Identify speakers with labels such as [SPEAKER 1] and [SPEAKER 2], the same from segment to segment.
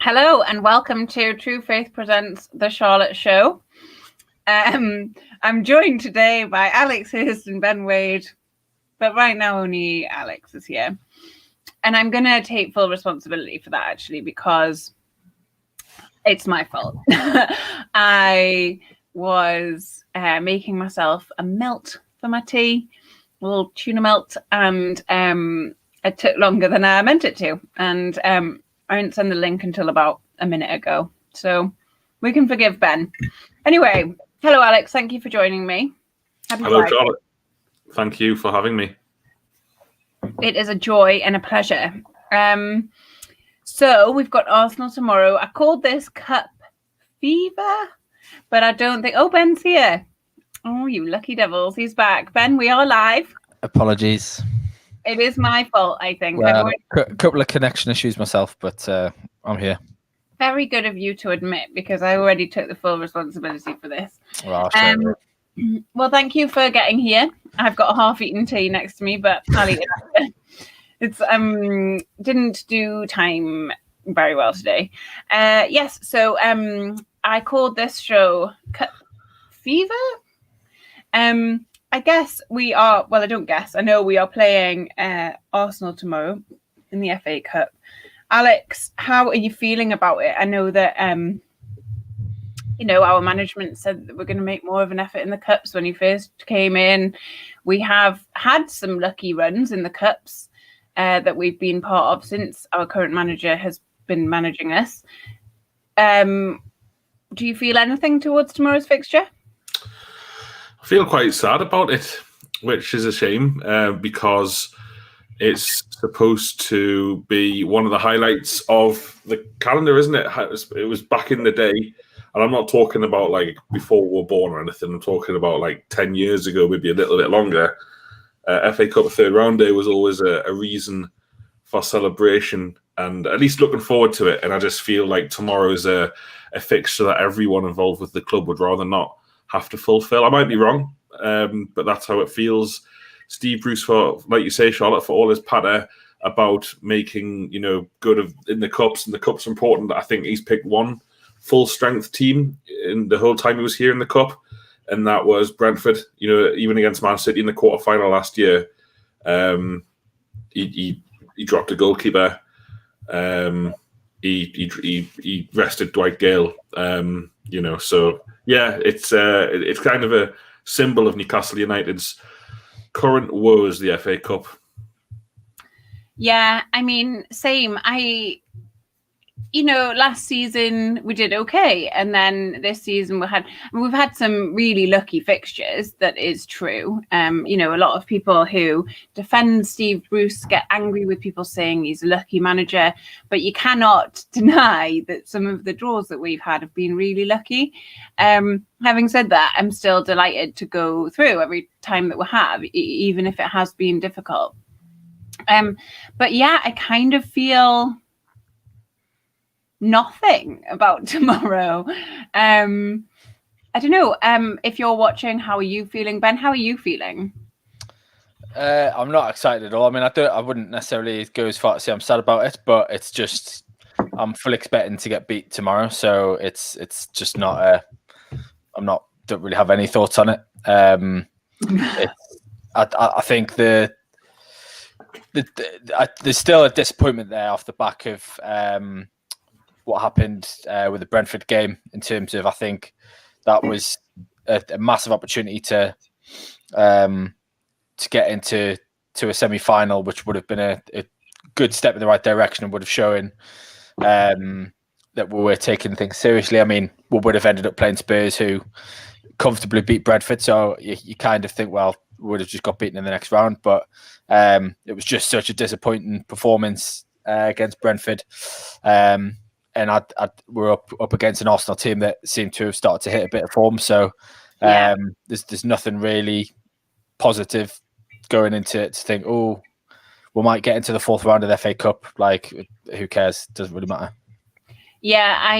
[SPEAKER 1] Hello and welcome to True Faith Presents The Charlotte Show. I'm joined today by Alex Hurst and Ben Wade, but right now only Alex is here. And I'm going to take full responsibility for that, actually, because it's my fault. I was making myself a melt for my tea, a little tuna melt, and it took longer than I meant it to. And I didn't send the link until about a minute ago. So we can forgive Ben. Anyway, hello, Alex. Thank you for joining me.
[SPEAKER 2] Hello, Charlotte. Thank you for having me.
[SPEAKER 1] It is a joy and a pleasure. So we've got Arsenal tomorrow. I called this Cup Fever, but I don't think... Oh, Ben's here. Oh, you lucky devils. He's back. Ben, we are live.
[SPEAKER 3] Apologies.
[SPEAKER 1] It is my fault, I think.
[SPEAKER 3] Well, a couple of connection issues myself, but I'm here.
[SPEAKER 1] Very good of you to admit, because I already took the full responsibility for this.
[SPEAKER 3] Well,
[SPEAKER 1] well, thank you for getting here. I've got a half-eaten tea next to me, but I'll eat it after. It's didn't do time very well today. Yes, so I called this show Cup Fever. I guess we are, well, I don't guess, I know we are playing Arsenal tomorrow in the FA Cup. Alex, how are you feeling about it? I know that, our management said that we're going to make more of an effort in the Cups when he first came in. We have had some lucky runs in the Cups that we've been part of since our current manager has been managing us. Do you feel anything towards tomorrow's fixture?
[SPEAKER 2] I feel quite sad about it, which is a shame because it's supposed to be one of the highlights of the calendar, isn't it? It was back in the day, and I'm not talking about like before we were born or anything. I'm talking about like 10 years ago, maybe a little bit longer. FA Cup third round day was always a reason for celebration and at least looking forward to it. And I just feel like tomorrow's a fixture that everyone involved with the club would rather not have to fulfill. I might be wrong, but that's how it feels. Steve Bruce, for, like you say, Charlotte, for all his patter about making, good in the cups, and the cups are important. I think he's picked one full strength team in the whole time he was here in the cup, and that was Brentford. Even against Man City in the quarterfinal last year, he dropped a goalkeeper. He rested Dwight Gale. So. Yeah, it's kind of a symbol of Newcastle United's current woes, the FA Cup.
[SPEAKER 1] Yeah, I mean, same. Last season we did okay, and then this season we've had some really lucky fixtures. That is true. A lot of people who defend Steve Bruce get angry with people saying he's a lucky manager, but you cannot deny that some of the draws that we've had have been really lucky. Having said that, I'm still delighted to go through every time that we have, even if it has been difficult. But yeah, I kind of feel nothing about tomorrow. I don't know. If you're watching, how are you feeling? Ben, how are you feeling?
[SPEAKER 3] I'm not excited at all. I mean, I wouldn't necessarily go as far to say I'm sad about it, but it's just I'm fully expecting to get beat tomorrow, so it's just not. Don't really have any thoughts on it. I think there's still a disappointment there off the back of what happened with the Brentford game, in terms of, I think that was a massive opportunity to get into a semi-final, which would have been a good step in the right direction and would have shown that we were taking things seriously. I mean, we would have ended up playing Spurs, who comfortably beat Brentford, so you kind of think, well, we would have just got beaten in the next round. But it was just such a disappointing performance against Brentford. And we're up against an Arsenal team that seemed to have started to hit a bit of form. So there's nothing really positive going into it to think, oh, we might get into the fourth round of the FA Cup. Like, who cares? Doesn't really matter.
[SPEAKER 1] Yeah,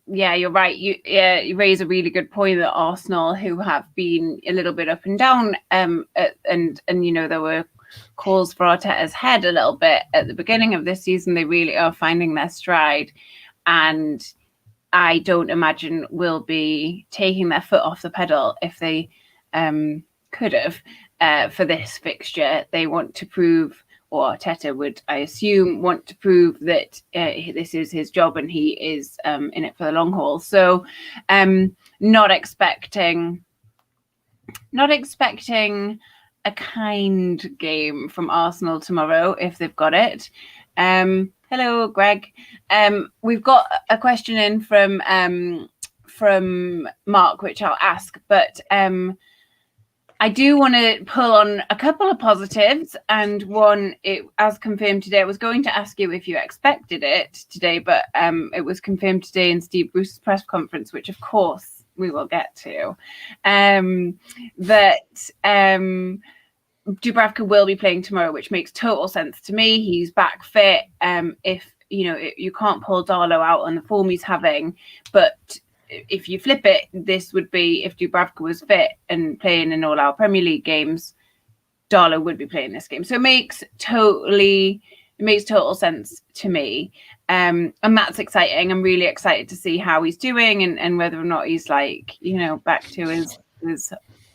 [SPEAKER 1] you're right. You raise a really good point that Arsenal, who have been a little bit up and down, and there were calls for Arteta's head a little bit at the beginning of this season. They really are finding their stride, and I don't imagine will be taking their foot off the pedal if they could have for this fixture. They want to prove, or Arteta would, I assume, want to prove that this is his job and he is in it for the long haul. So not expecting a kind game from Arsenal tomorrow if they've got it. Hello, Greg. We've got a question in from Mark, which I'll ask, but I do want to pull on a couple of positives, and one, as confirmed today. I was going to ask you if you expected it today, but it was confirmed today in Steve Bruce's press conference, which of course we will get to, that Dubravka will be playing tomorrow, which makes total sense to me. He's back fit. If you can't pull Darlow out on the form he's having, but if you flip it, this would be if Dubravka was fit and playing in all our Premier League games, Darlow would be playing this game. So it makes total sense to me. And that's exciting. I'm really excited to see how he's doing and whether or not he's back to his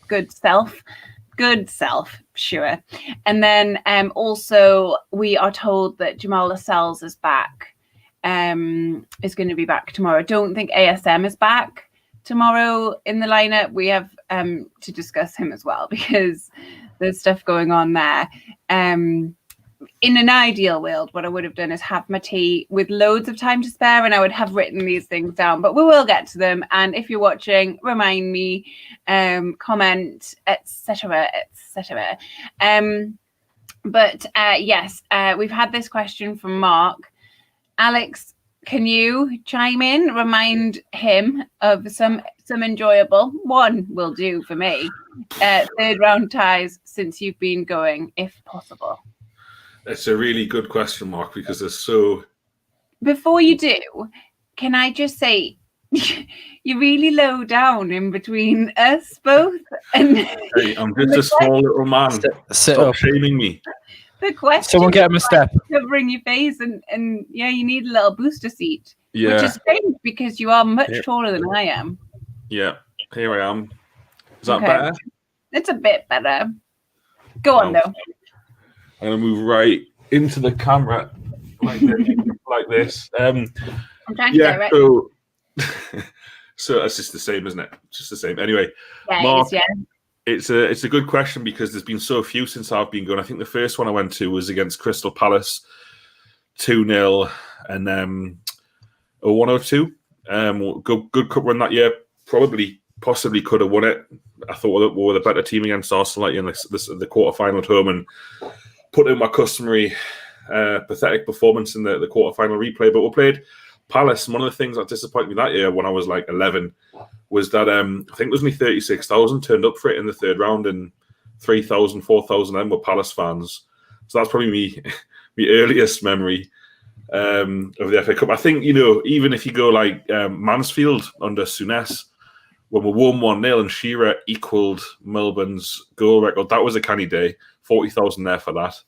[SPEAKER 1] good self. Good self, sure. And then also we are told that Jamal Lascelles is back. Is going to be back tomorrow. I don't think ASM is back tomorrow in the lineup. We have to discuss him as well because there's stuff going on there. In an ideal world, what I would have done is have my tea with loads of time to spare, and I would have written these things down, but we will get to them. And if you're watching, remind me, comment, etc. But yes, we've had this question from Mark. Alex, can you chime in? Remind him of some enjoyable, one will do for me, third round ties since you've been going, if possible.
[SPEAKER 2] It's a really good question, Mark, because there's so...
[SPEAKER 1] Before you do, can I just say, you're really low down in between us both. And
[SPEAKER 2] hey, I'm just a small little man. Stop shaming me.
[SPEAKER 1] The question,
[SPEAKER 3] someone get him a step,
[SPEAKER 1] covering your face, and yeah, you need a little booster seat,
[SPEAKER 2] yeah,
[SPEAKER 1] which is strange because you are much taller than I am.
[SPEAKER 2] Yeah, here I am. Is that better?
[SPEAKER 1] It's a bit better. Go on though.
[SPEAKER 2] I'm gonna move right into the camera like this.
[SPEAKER 1] I'm trying to get right.
[SPEAKER 2] So it's just the same, isn't it? Just the same. Anyway,
[SPEAKER 1] yeah,
[SPEAKER 2] Mark,
[SPEAKER 1] it's
[SPEAKER 2] a good question because there's been so few since I've been going. I think the first one I went to was against Crystal Palace, 2-0, and 102. Good cup run that year. Possibly could have won it. I thought we were the better team against Arsenal in the quarter-final at home and put in my customary pathetic performance in the quarter-final replay. But we played Palace. And one of the things that disappointed me that year when I was like 11 was that I think it was only 36,000 turned up for it in the third round, and 3,000, 4,000 of them were Palace fans. So that's probably me earliest memory of the FA Cup. I think, even if you go like Mansfield under Souness, when we won 1-0 and Shearer equalled Melbourne's goal record, that was a canny day. 40,000 there for that.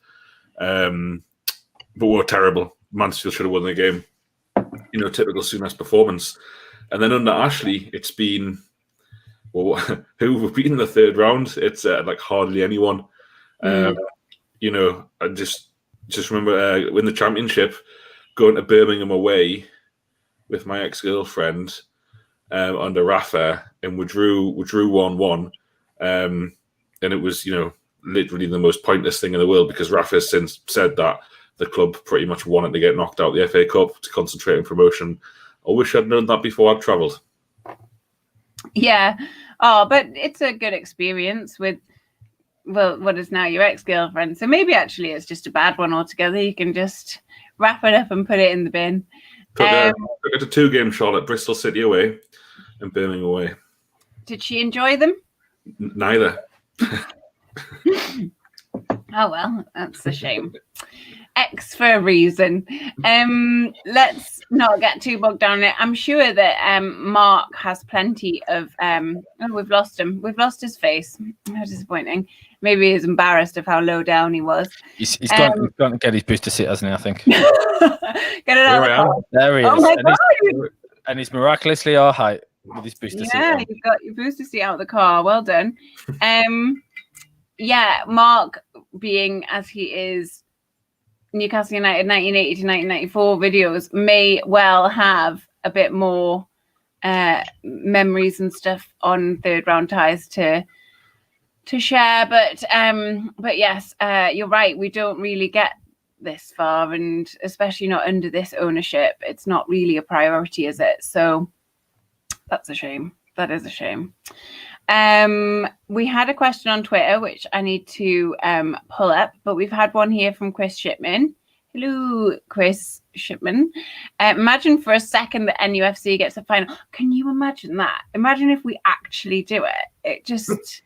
[SPEAKER 2] But we were terrible. Mansfield should have won the game. Typical Souness performance. And then under Ashley, it's been, who we've beaten in the third round. It's like hardly anyone. I just remember in the Championship going to Birmingham away with my ex-girlfriend under Rafa, and we drew 1-1. And it was, literally the most pointless thing in the world because Rafa has since said that the club pretty much wanted to get knocked out of the FA Cup to concentrate on promotion. I wish I'd known that before I'd travelled.
[SPEAKER 1] Yeah. Oh, but it's a good experience with, what is now your ex-girlfriend. So maybe actually it's just a bad one altogether. You can just wrap it up and put it in the bin.
[SPEAKER 2] Took it to 2 games, Charlotte. Bristol City away and Birmingham away.
[SPEAKER 1] Did she enjoy them?
[SPEAKER 2] Neither.
[SPEAKER 1] Oh, well, that's a shame. X for a reason. Let's not get too bogged down in it. I'm sure that Mark has plenty of we've lost him. We've lost his face. How disappointing. Maybe he's embarrassed of how low down he was.
[SPEAKER 3] He's gone to get his booster seat, hasn't he, I think?
[SPEAKER 1] Get it out of the car.
[SPEAKER 3] There he is.
[SPEAKER 1] Oh my God.
[SPEAKER 3] And he's miraculously our height with his booster seat.
[SPEAKER 1] Yeah, you've got your booster seat out of the car. Well done. Yeah, Mark being as he is Newcastle United 1980 to 1994 videos may well have a bit more memories and stuff on third round ties to share, but yes, you're right, we don't really get this far, and especially not under this ownership. It's not really a priority, is it? So that's a shame. That is a shame. We had a question on Twitter which I need to pull up, but we've had one here from Chris Shipman. Hello, Chris Shipman. Imagine for a second that NUFC gets a final. Can you imagine that? Imagine if we actually do it. It just,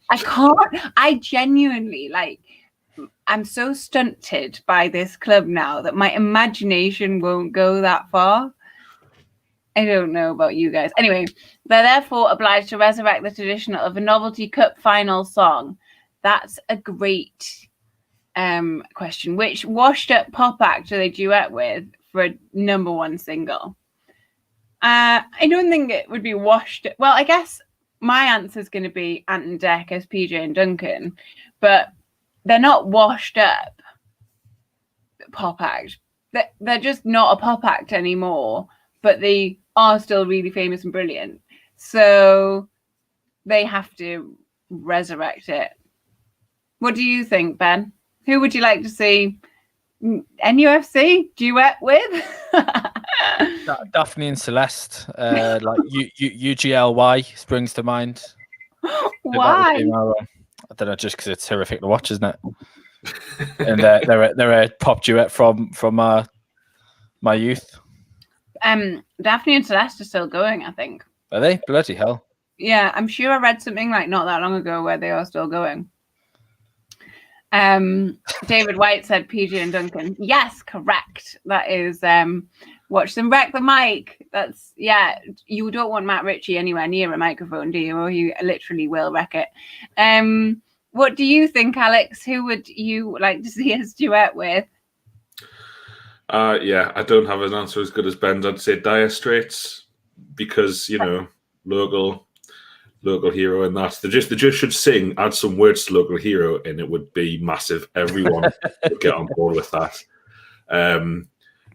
[SPEAKER 1] I can't. I genuinely, like, I'm so stunted by this club now that my imagination won't go that far. I don't know about you guys. Anyway, they're therefore obliged to resurrect the tradition of a novelty cup final song. That's a great question. Which washed up pop act do they duet with for a #1 single? I don't think it would be washed. Well, I guess my answer is going to be Ant and Dec as PJ and Duncan, but they're not washed up pop act. They're just not a pop act anymore, but they are still really famous and brilliant. So they have to resurrect it. What do you think, Ben? Who would you like to see NUFC duet with?
[SPEAKER 3] Daphne and Celeste, like UGLY springs to mind.
[SPEAKER 1] Why?
[SPEAKER 3] I don't know, just because it's horrific to watch, isn't it? And they're a pop duet from my youth.
[SPEAKER 1] Daphne and Celeste are still going, I think.
[SPEAKER 3] Are they? Bloody hell.
[SPEAKER 1] Yeah, I'm sure I read something like not that long ago where they are still going. David White said PJ and Duncan. Yes, correct. That is watch them wreck the mic. That's, yeah, you don't want Matt Ritchie anywhere near a microphone, do you? Or he literally will wreck it. What do you think, Alex? Who would you like to see us duet with?
[SPEAKER 2] Yeah, I don't have an answer as good as Ben's. I'd say Dire Straits because, you know, local hero and that. They just should sing, add some words to local hero, and it would be massive. Everyone would get on board with that.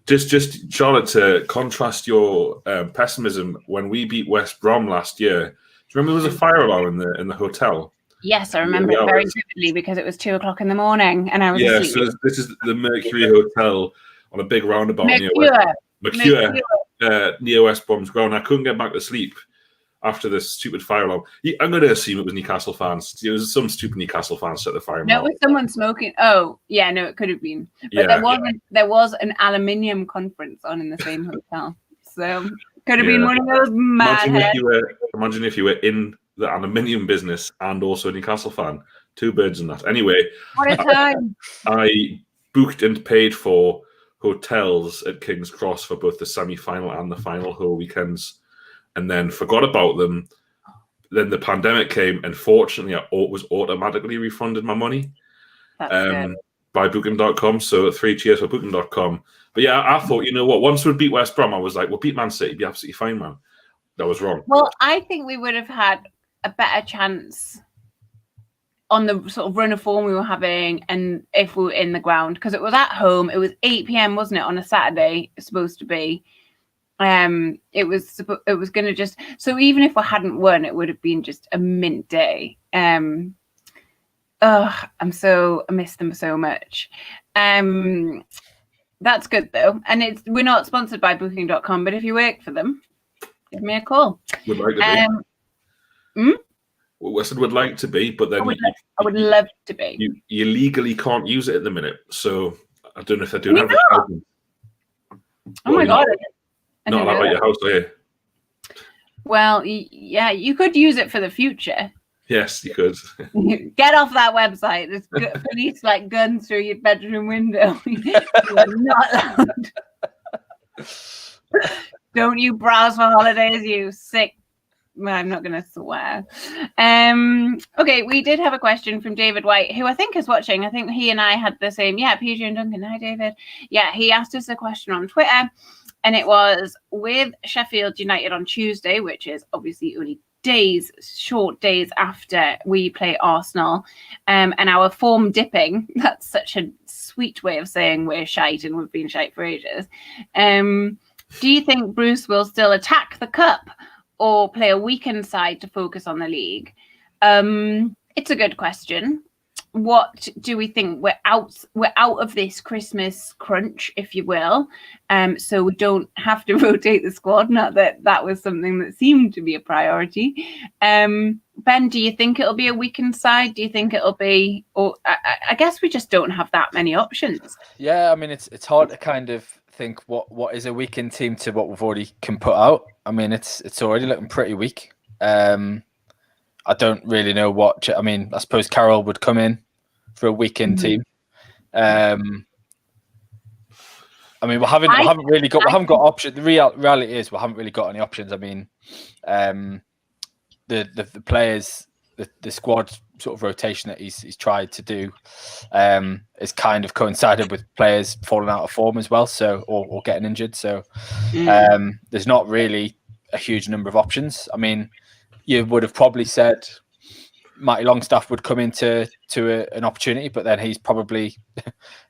[SPEAKER 2] Just Charlotte, to contrast your pessimism, when we beat West Brom last year, do you remember there was a fire alarm in the hotel?
[SPEAKER 1] Yes, I remember it very vividly because it was 2:00 in the morning and I was asleep.
[SPEAKER 2] So this is the Mercury Hotel on a big roundabout near West Brom's ground. I couldn't get back to sleep after this stupid fire alarm. I'm going to assume it was Newcastle fans. It was some stupid Newcastle fans set the fire alarm.
[SPEAKER 1] No, it was someone smoking. Oh, yeah, no, it could have been. But there was an aluminium conference on in the same hotel. So could have been one of those mad heads.
[SPEAKER 2] Imagine if you were in the aluminium business and also a Newcastle fan. Two birds in that. Anyway,
[SPEAKER 1] what a time.
[SPEAKER 2] I booked and paid for hotels at King's Cross for both the semi-final and the final whole weekends, and then forgot about them. Then the pandemic came, and fortunately, I was automatically refunded my money by Booking.com. So 3 cheers for Booking.com. But yeah, I thought, you know what? Once we beat West Brom, I was like, we'll beat Man City, be absolutely fine, man. That was wrong.
[SPEAKER 1] Well, I think we would have had a better chance on the sort of run of form we were having, and if we were in the ground, because it was at home. It was 8 p.m, wasn't it, on a Saturday? It's supposed to be. It was going to just, so even if we hadn't won, it would have been just a mint day. I miss them so much. That's good though, and we're not sponsored by Booking.com, but if you work for them, give me a call.
[SPEAKER 2] Would like to be. I said would like to be, but then
[SPEAKER 1] I would love to be.
[SPEAKER 2] You legally can't use it at the minute, so I don't know if they're doing advertising.
[SPEAKER 1] Oh my god!
[SPEAKER 2] Not allowed at your house, are you?
[SPEAKER 1] Well, yeah, you could use it for the future.
[SPEAKER 2] Yes, you could.
[SPEAKER 1] Get off that website. There's police like guns through your bedroom window. You are not allowed. Don't you browse for holidays, you sick. Well, I'm not going to swear. Okay, we did have a question from David White, who I think is watching. I think he and I had the same. Yeah, PJ and Duncan. Hi, David. Yeah, he asked us a question on Twitter, and it was with Sheffield United on Tuesday, which is obviously only short days after we play Arsenal, and our form dipping. That's such a sweet way of saying we're shite and we've been shite for ages. Do you think Bruce will still attack the cup or play a weakened side to focus on the league? It's a good question. What do we think? We're out of this Christmas crunch, if you will. So we don't have to rotate the squad. Not that was something that seemed to be a priority. Ben, do you think it'll be a weakened side? Do you think it'll be, or I guess we just don't have that many options.
[SPEAKER 3] Yeah, I mean, it's hard to kind of think what is a weakened team to what we've already can put out. I mean, it's already looking pretty weak. I don't really know what. I mean, I suppose Carroll would come in for a weekend team. I mean, we haven't got options. The reality is we haven't really got any options. I mean, the players, the squad sort of rotation that he's tried to do is kind of coincided with players falling out of form as well, so or getting injured. So there's not really a huge number of options. I mean, you would have probably said Matty Longstaff would come into an opportunity, but then he's probably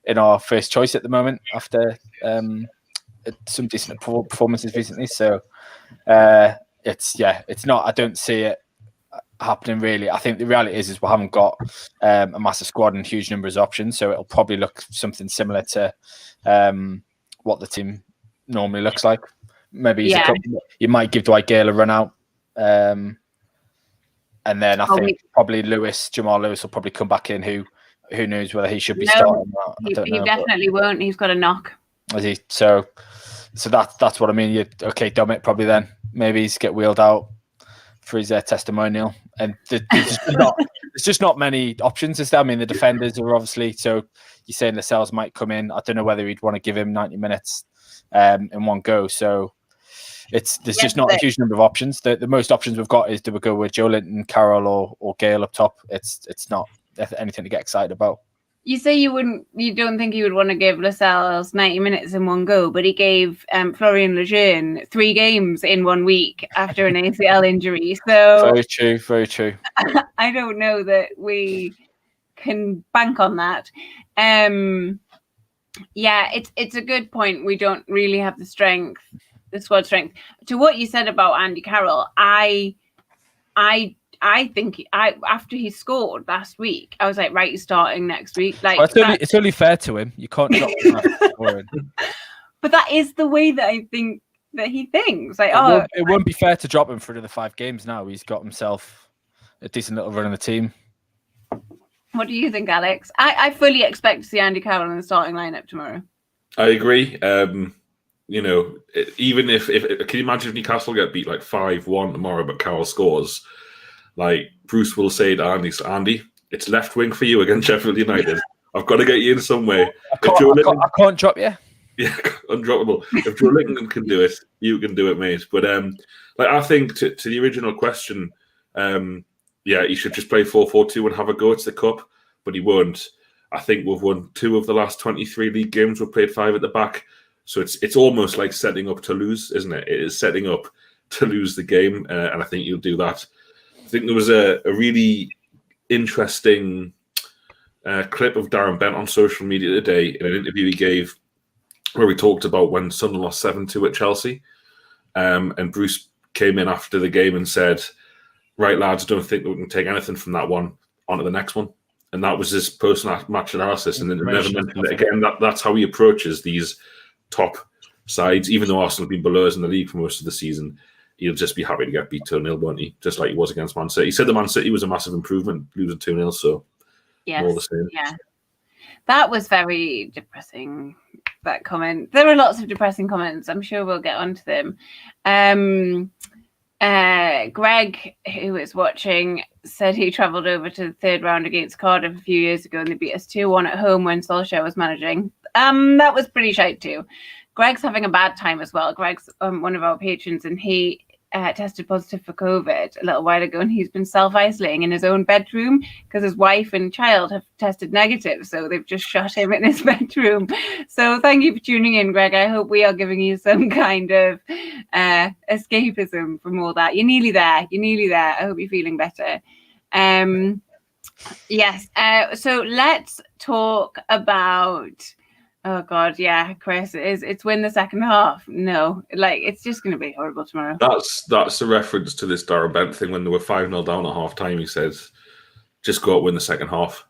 [SPEAKER 3] in our first choice at the moment after some decent performances recently. So it's not. I don't see it happening really. I think the reality is we haven't got a massive squad and huge numbers of options, so it'll probably look something similar to what the team normally looks like. Maybe you might give Dwight Gale a run out. And then I think probably Jamal Lewis will probably come back in. Who knows whether he should be starting?
[SPEAKER 1] He definitely won't. He's got a knock.
[SPEAKER 3] Is he? So that's what I mean. Dominic probably then maybe he's get wheeled out for his testimonial. And there's just not many options. Is there? I mean, the defenders are obviously. So you're saying Lascelles might come in. I don't know whether he'd want to give him 90 minutes in one go. So. There's just not a huge number of options. The most options we've got is do we go with Joe Linton, Carroll, or Gale up top? It's not anything to get excited about.
[SPEAKER 1] You say you don't think you would want to give Lascelles 90 minutes in one go, but he gave Florian Lejeune 3 games in 1 week after an ACL injury. So
[SPEAKER 3] very true.
[SPEAKER 1] I don't know that we can bank on that. It's a good point. We don't really have the squad strength. To what you said about Andy Carroll, I think after he scored last week, I was like, right, he's starting next week. Like,
[SPEAKER 3] it's only fair to him. You can't drop him after scoring.
[SPEAKER 1] But that is the way that I think that he thinks. Like,
[SPEAKER 3] it won't be fair to drop him for another 5 games now. He's got himself a decent little run in the team.
[SPEAKER 1] What do you think, Alex? I fully expect to see Andy Carroll in the starting lineup tomorrow.
[SPEAKER 2] I agree. Even if can you imagine if Newcastle get beat like 5-1 tomorrow, but Carroll scores, like Bruce will say to Andy, it's left wing for you against Sheffield United. I've got to get you in some way.
[SPEAKER 3] I can't drop you.
[SPEAKER 2] Yeah, undroppable. If Joe Linton can do it, you can do it, mate. But I think to the original question, he should just play 4-4-2 and have a go at the cup, but he won't. I think we've won 2 of the last 23 league games. We've played 5 at the back. So it's almost like setting up to lose, isn't it? It is setting up to lose the game, and I think you'll do that. I think there was a really interesting clip of Darren Bent on social media today in an interview he gave where we talked about when Sunderland lost 7-2 at Chelsea, and Bruce came in after the game and said, right, lads, don't think that we can take anything from that one onto the next one. And that was his personal match analysis, and then never mentioned it again. That's how he approaches these top sides, even though Arsenal have been below us in the league for most of the season. He'll just be happy to get beat 2-0, won't he? Just like he was against Man City. He said the Man City was a massive improvement, losing 2-0, so more the same.
[SPEAKER 1] Yeah. That was very depressing, that comment. There were lots of depressing comments. I'm sure we'll get onto them. Greg, who was watching, said he travelled over to the third round against Cardiff a few years ago and they beat us 2-1 at home when Solskjaer was managing. That was pretty shite too. Greg's having a bad time as well. Greg's one of our patrons and he tested positive for COVID a little while ago and he's been self-isolating in his own bedroom because his wife and child have tested negative, so they've just shut him in his bedroom. So thank you for tuning in, Greg. I hope we are giving you some kind of escapism from all that. You're nearly there. I hope you're feeling better. Yes, so let's talk about oh God, yeah, Chris, it's win the second half. No, like it's just going to be horrible tomorrow.
[SPEAKER 2] That's a reference to this Darren Bent thing when they were 5-0 down at half time. He says, "Just go out win the second half.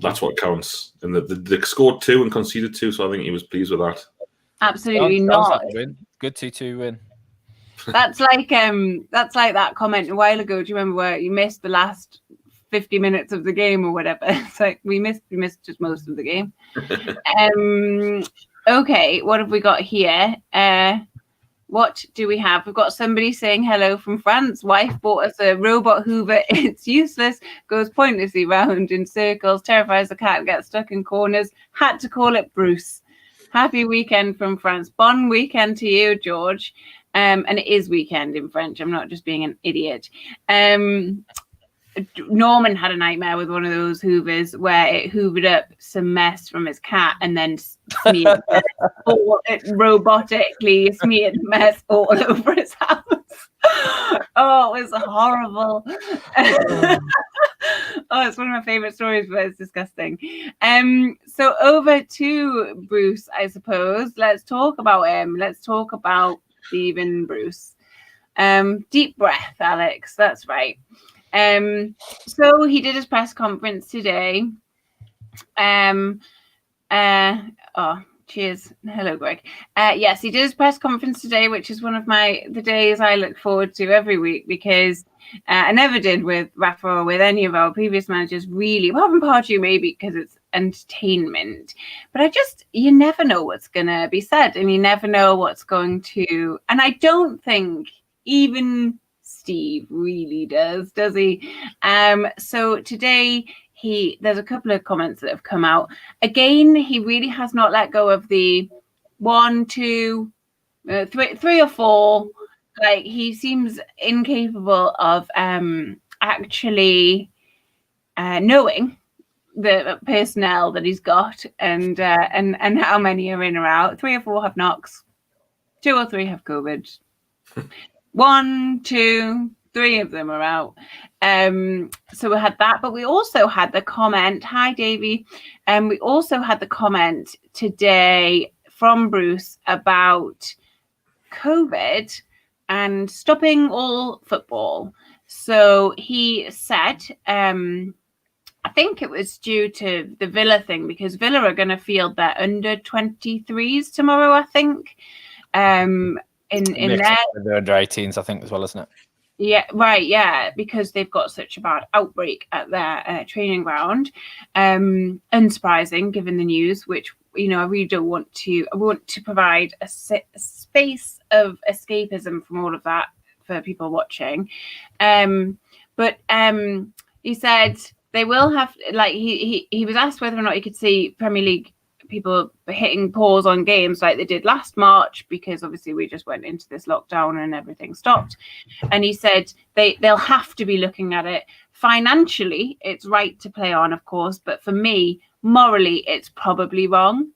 [SPEAKER 2] That's what counts." And they scored 2 and conceded 2, so I think he was pleased with that.
[SPEAKER 1] Absolutely not.
[SPEAKER 3] Like win. Good 2-2 win.
[SPEAKER 1] That's like that comment a while ago. Do you remember where you missed the last 50 minutes of the game or whatever? It's like we missed just most of the game. Okay, what have we got here? What do we have? We've got somebody saying hello from France. Wife bought us a robot Hoover. It's useless, goes pointlessly round in circles, terrifies the cat, gets stuck in corners. Had to call it Bruce. Happy weekend from France. Bon weekend to you, George. And it is weekend in French. I'm not just being an idiot. Norman had a nightmare with one of those Hoovers where it hoovered up some mess from his cat and then smeared it robotically smeared mess all over his house. Oh, it was horrible. Oh, it's one of my favorite stories, but it's disgusting. So over to Bruce, I suppose. Let's talk about him. Let's talk about Stephen Bruce. Deep breath, Alex. That's right. So he did his press conference today. Oh, cheers. Hello, Greg. Yes, he did his press conference today, which is one of the days I look forward to every week because I never did with Rafa or with any of our previous managers, really. Well, having Pardew maybe because it's entertainment. But you never know what's going to be said and you never know what's going to... And I don't think even... Steve really does he? So today there's a couple of comments that have come out. Again, he really has not let go of the 1, 2, 3 or 4. Like he seems incapable of actually knowing the personnel that he's got and how many are in or out. 3 or 4 have knocks. 2 or 3 have COVID. 1, 2, 3 of them are out. So we had that, but we also had the comment. Hi, Davey. We also had the comment today from Bruce about COVID and stopping all football. So he said, I think it was due to the Villa thing because Villa are going to field their under 23s tomorrow, I think. In their
[SPEAKER 3] under 18s, I think, as well, isn't it?
[SPEAKER 1] Yeah, right. Yeah, because they've got such a bad outbreak at their training ground. Unsurprising, given the news, which I really don't want to. I want to provide a space of escapism from all of that for people watching. But he said they will have he was asked whether or not he could see Premier League people hitting pause on games like they did last March because obviously we just went into this lockdown and everything stopped. And he said they'll have to be looking at it. Financially, it's right to play on, of course, but for me, morally, it's probably wrong.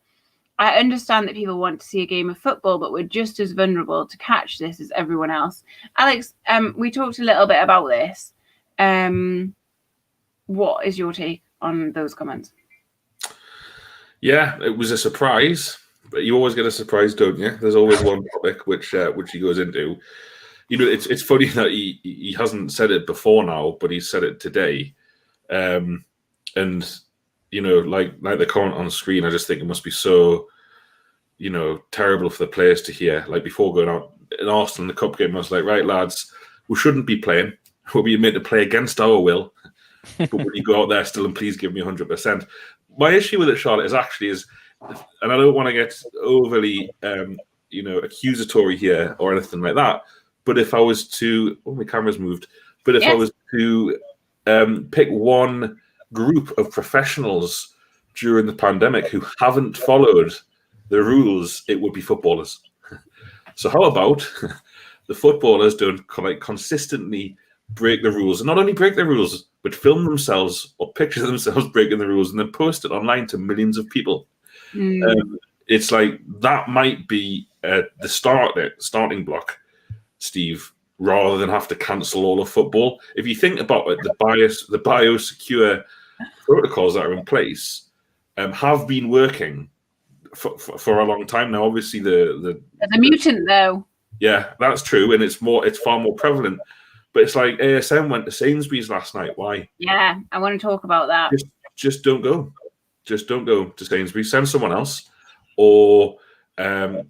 [SPEAKER 1] I understand that people want to see a game of football, but we're just as vulnerable to catch this as everyone else. Alex, we talked a little bit about this. What is your take on those comments?
[SPEAKER 2] Yeah, it was a surprise, but you always get a surprise, don't you? There's always one topic which he goes into. It's funny that he hasn't said it before now, but he said it today. And like the comment on screen, I just think it must be so, terrible for the players to hear. Like before going out in Arsenal in the cup game, I was like, right, lads, we shouldn't be playing. We'll be made to play against our will. But when you go out there still, and please give me 100%. My issue with it, Charlotte, is, and I don't want to get overly, accusatory here or anything like that, But if I was to, my camera's moved. But if I
[SPEAKER 1] Yes.
[SPEAKER 2] was to pick one group of professionals during the pandemic who haven't followed the rules, it would be footballers. So how about the footballers don't consistently break the rules, and not only break the rules, but film themselves or picture themselves breaking the rules and then post it online to millions of people. It's like that might be the starting block, Steve, rather than have to cancel all of football. If you think about it, the biosecure protocols that are in place have been working for a long time now. Obviously, the
[SPEAKER 1] mutant though.
[SPEAKER 2] Yeah, that's true, and it's far more prevalent. But it's like ASM went to Sainsbury's last night. Why?
[SPEAKER 1] Yeah, I want to talk about that.
[SPEAKER 2] Just don't go. Just don't go to Sainsbury's. Send someone else, or order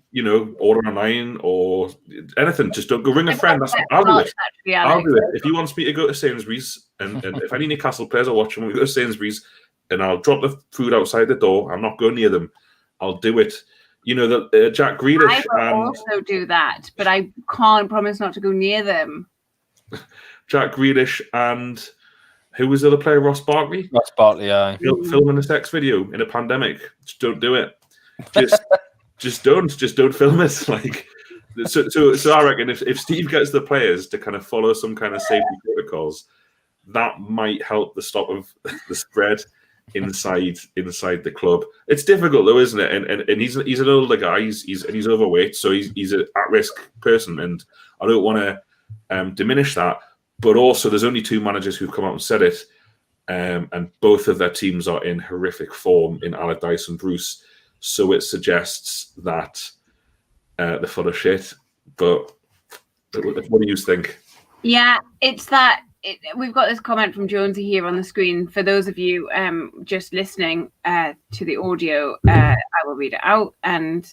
[SPEAKER 2] online or anything. Just don't go. Ring a friend. I'll do it. I'll do it. If you want me to go to Sainsbury's, and if any Newcastle players are watching, we go to Sainsbury's, and I'll drop the food outside the door. I'm not going near them. I'll do it. You know that Jack Grealish.
[SPEAKER 1] I will also do that, but I can't promise not to go near them.
[SPEAKER 2] Jack Grealish and who was the other player? Ross Barkley.
[SPEAKER 3] Ross Barkley, yeah.
[SPEAKER 2] Filming a sex video in a pandemic. Just don't do it. Just don't film it. Like, so I reckon if Steve gets the players to kind of follow some kind of safety protocols, that might help the stop of the spread inside the club. It's difficult though, isn't it? And he's an older guy. He's overweight, so he's an at-risk person, and I don't want to diminish that. But also, there's only two managers who've come out and said it, and both of their teams are in horrific form in Allardyce and Bruce. So it suggests that they're full of shit. But what do you think?
[SPEAKER 1] Yeah, it's that. We've got this comment from Jonesy here on the screen. For those of you just listening to the audio, I will read it out. And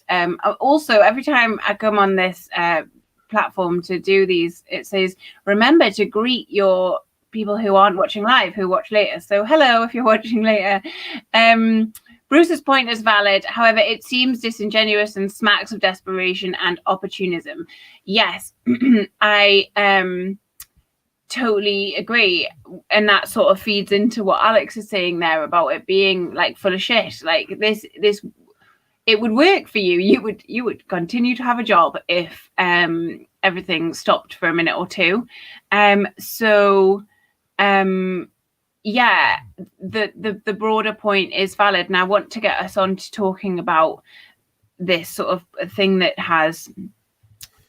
[SPEAKER 1] also, every time I come on this platform to do these, it says, remember to greet your people who aren't watching live, who watch later. So hello, if you're watching later. Bruce's point is valid. However, it seems disingenuous and smacks of desperation and opportunism. Yes, I totally agree. And that sort of feeds into what Alex is saying there about it being like full of shit. Like this it would work for you. You would continue to have a job if everything stopped for a minute or two. Yeah, the broader point is valid. And I want to get us on to talking about this sort of thing that has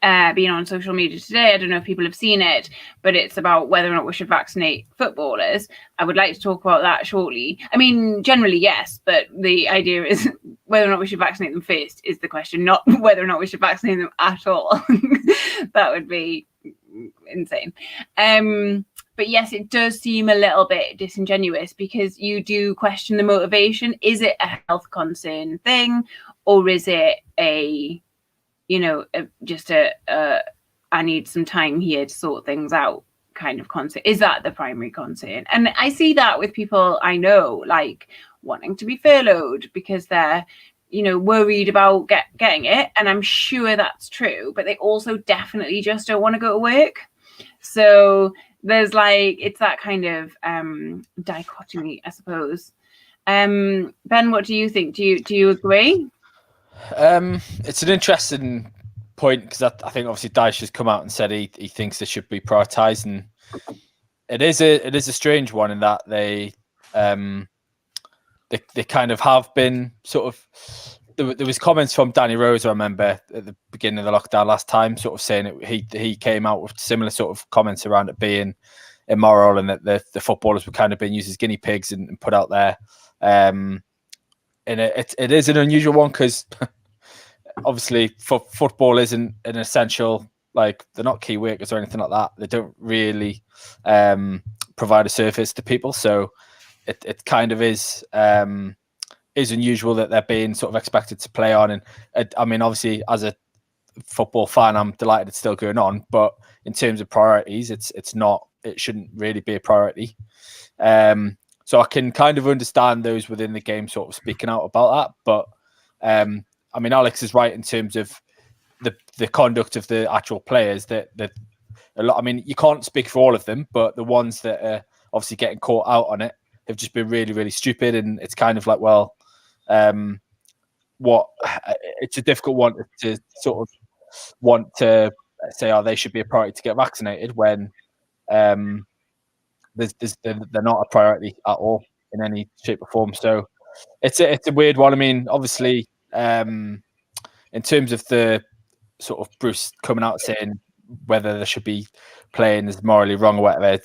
[SPEAKER 1] been on social media today. I don't know if people have seen it, but it's about whether or not we should vaccinate footballers. I would like to talk about that shortly. I mean, generally, yes, but the idea is whether or not we should vaccinate them first is the question, not whether or not we should vaccinate them at all. That would be insane. But yes, it does seem a little bit disingenuous because you do question the motivation. Is it a health concern thing, or is it just I need some time here to sort things out kind of concern? Is that the primary concern? And I see that with people I know, like wanting to be furloughed because they're, worried about getting it. And I'm sure that's true, but they also definitely just don't want to go to work. So there's it's that kind of dichotomy, I suppose. Ben, what do you think? Do you agree?
[SPEAKER 3] It's an interesting point because I think obviously Dyche has come out and said he thinks they should be prioritised, and it is a strange one in that they kind of have been sort of. There was comments from Danny Rose, I remember, at the beginning of the lockdown last time, sort of saying he came out with similar sort of comments around it being immoral and that the footballers were kind of being used as guinea pigs and put out there. And it is an unusual one because obviously football isn't an essential, like they're not key workers or anything like that. They don't really provide a service to people. So it kind of is unusual that they're being sort of expected to play on. And I mean, obviously as a football fan, I'm delighted it's still going on, but in terms of priorities, it shouldn't really be a priority. So I can kind of understand those within the game sort of speaking out about that. But I mean, Alex is right in terms of the conduct of the actual players that a lot. I mean, you can't speak for all of them, but the ones that are obviously getting caught out on it have just been really, really stupid. And it's kind of like, well, it's a difficult one to sort of want to say, oh, they should be a priority to get vaccinated when they're not a priority at all in any shape or form. So it's a weird one. I mean, obviously, in terms of the sort of Bruce coming out saying whether they should be playing is morally wrong or whatever, I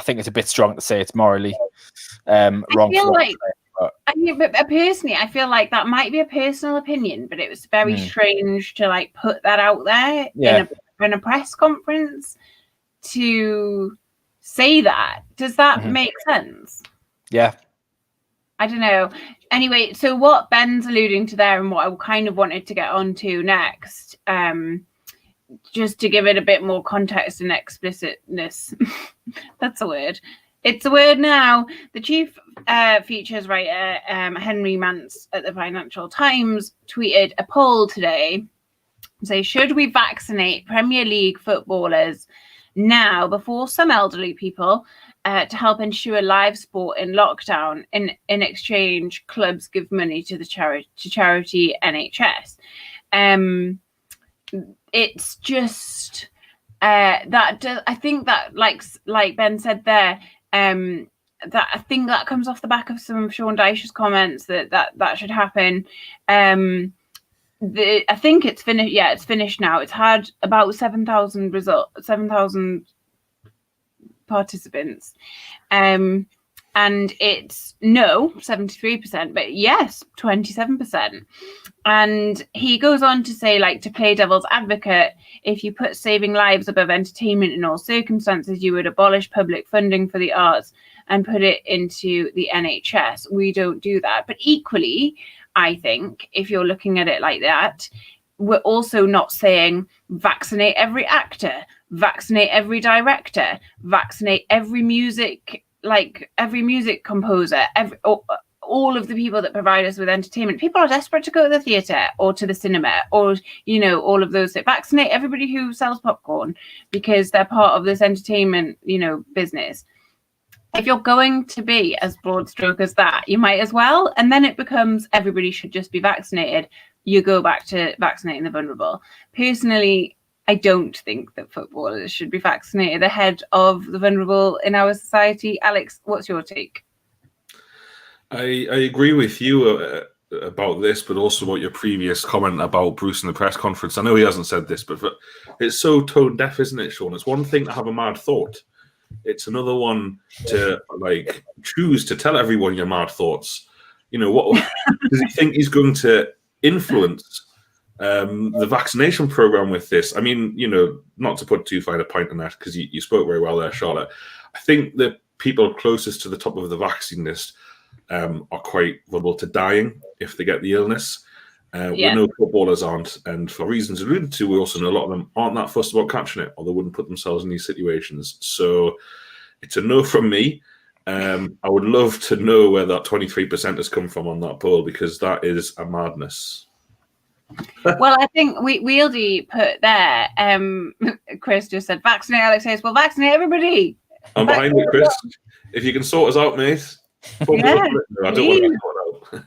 [SPEAKER 3] think it's a bit strong to say it's morally wrong.
[SPEAKER 1] I feel like, personally, I feel like that might be a personal opinion, but it was very strange to like put that out there in a press conference to say that. Does that make sense?
[SPEAKER 3] Yeah.
[SPEAKER 1] I don't know. Anyway, so what Ben's alluding to there and what I kind of wanted to get onto next, just to give it a bit more context and explicitness. That's a word. It's a word now. The chief features writer, Henry Mance at the Financial Times, tweeted a poll today. Say, should we vaccinate Premier League footballers now before some elderly people to help ensure live sport in lockdown? In exchange, clubs give money to the charity NHS. It's just I think that like Ben said there, that I think that comes off the back of some of Sean Dyche's comments that should happen. I think it's finished. Yeah, it's finished now. It's had about 7,000 participants. And it's no 73%, but yes 27%. And he goes on to say, like, to play devil's advocate, if you put saving lives above entertainment in all circumstances, you would abolish public funding for the arts and put it into the NHS. We don't do that. But equally, I think if you're looking at it like that, we're also not saying vaccinate every actor, vaccinate every director, vaccinate every music composer, all of the people that provide us with entertainment. People are desperate to go to the theatre or to the cinema or, all of those. Vaccinate everybody who sells popcorn because they're part of this entertainment, business. If you're going to be as broad stroke as that, you might as well. And then it becomes everybody should just be vaccinated. You go back to vaccinating the vulnerable. Personally, I don't think that footballers should be vaccinated ahead of the vulnerable in our society. Alex, what's your take?
[SPEAKER 2] I agree with you about this, but also about your previous comment about Bruce in the press conference. I know he hasn't said this, but it's so tone deaf, isn't it, Sean? It's one thing to have a mad thought. It's another one to choose to tell everyone your mad thoughts. What does he think he's going to influence the vaccination program with this? I mean, not to put too fine a point on that, because you spoke very well there, Charlotte. I think the people closest to the top of the vaccine list are quite vulnerable to dying if they get the illness. We know footballers aren't, and for reasons alluded to, we also know a lot of them aren't that fussed about catching it, or they wouldn't put themselves in these situations. So it's a no from me. I would love to know where that 23% has come from on that poll, because that is a madness.
[SPEAKER 1] Well, I think Wieldy put there, Chris just said, vaccinate. Alex says, well, vaccinate everybody.
[SPEAKER 2] I'm behind you, Chris. If you can sort us out, mate. I don't want to be sorted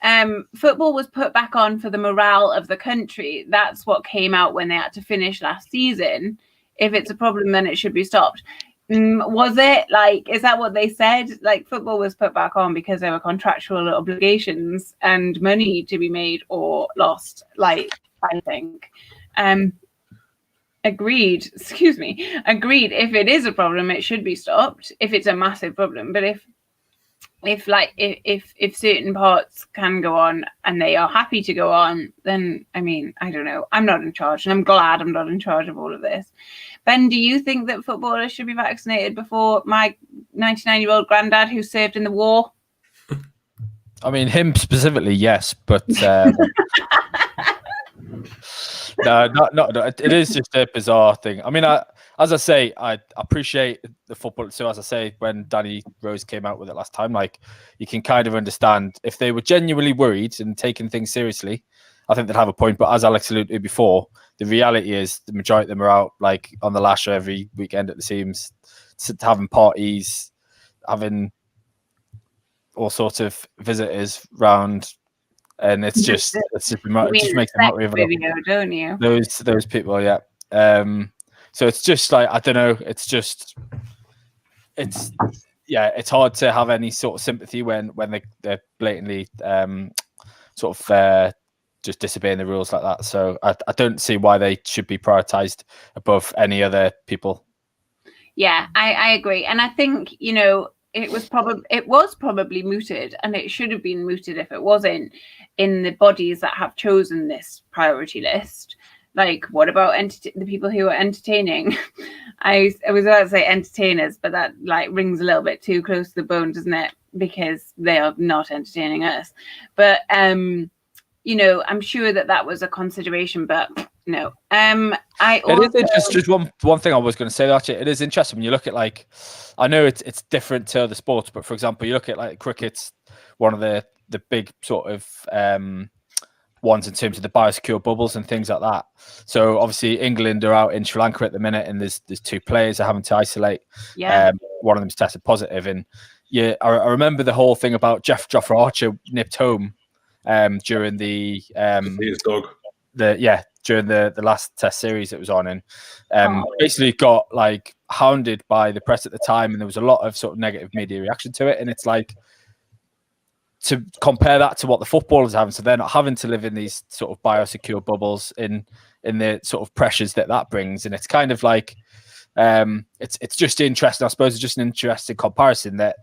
[SPEAKER 2] out.
[SPEAKER 1] Football was put back on for the morale of the country. That's what came out when they had to finish last season. If it's a problem, then it should be stopped. Was it is that what they said? Football was put back on because there were contractual obligations and money to be made or lost. I think. Agreed. Excuse me. Agreed. If it is a problem, it should be stopped. If it's a massive problem, but if certain parts can go on and they are happy to go on, then I mean, I don't know. I'm not in charge, and I'm glad I'm not in charge of all of this. Ben, do you think that footballers should be vaccinated before my 99-year-old granddad who served in the war?
[SPEAKER 3] I mean, him specifically, yes, but no, not. It is just a bizarre thing. I mean, as I say, I appreciate the football. So as I say, when Danny Rose came out with it last time, you can kind of understand if they were genuinely worried and taking things seriously, I think they'd have a point. But as Alex alluded to before, the reality is the majority of them are out like on the lasher every weekend at the seams, having parties, having all sorts of visitors round, and it just makes them mockery of
[SPEAKER 1] video, don't you?
[SPEAKER 3] Those people, yeah. So it's just like, I don't know. It's hard to have any sort of sympathy when they're blatantly just disobeying the rules like that. So I don't see why they should be prioritized above any other people.
[SPEAKER 1] Yeah, I agree, and I think it was probably mooted, and it should have been mooted if it wasn't in the bodies that have chosen this priority list. Like, what about the people who are entertaining? I was about to say entertainers, but that like rings a little bit too close to the bone, doesn't it? Because they are not entertaining us. But I'm sure that was a consideration, but no.
[SPEAKER 3] It is interesting. Just one thing I was going to say, actually, it is interesting when you look at, like, I know it's different to other sports, but for example, you look at like cricket's one of the big sort of ones in terms of the biosecure bubbles and things like that. So obviously England are out in Sri Lanka at the minute, and there's 2 players they're having to isolate.
[SPEAKER 1] Yeah.
[SPEAKER 3] One of them's tested positive, and yeah, I remember the whole thing about Jofra Archer nipped home during the during the last test series it was on, and basically got like hounded by the press at the time, and there was a lot of sort of negative media reaction to it. And it's like, to compare that to what the footballers are having, so they're not having to live in these sort of biosecure bubbles in the sort of pressures that brings, and it's kind of like it's just interesting. I suppose it's just an interesting comparison that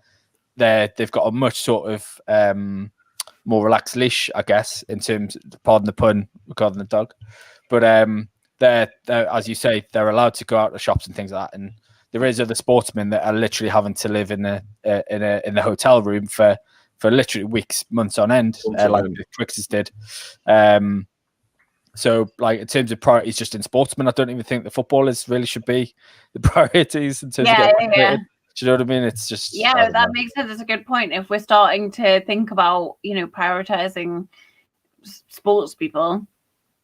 [SPEAKER 3] they've got a much sort of more relaxed leash, I guess, in terms, pardon the pun, regarding the dog, but they're as you say, they're allowed to go out to shops and things like that, and there is other sportsmen that are literally having to live in the hotel room for literally weeks, months on end, like the Twixes did. So, like, in terms of priorities just in sportsmen, I don't even think the footballers really should be the priorities in terms of getting created. Do you know what I mean? It's just...
[SPEAKER 1] Yeah, that makes sense. It's a good point. If we're starting to think about, prioritizing sports people,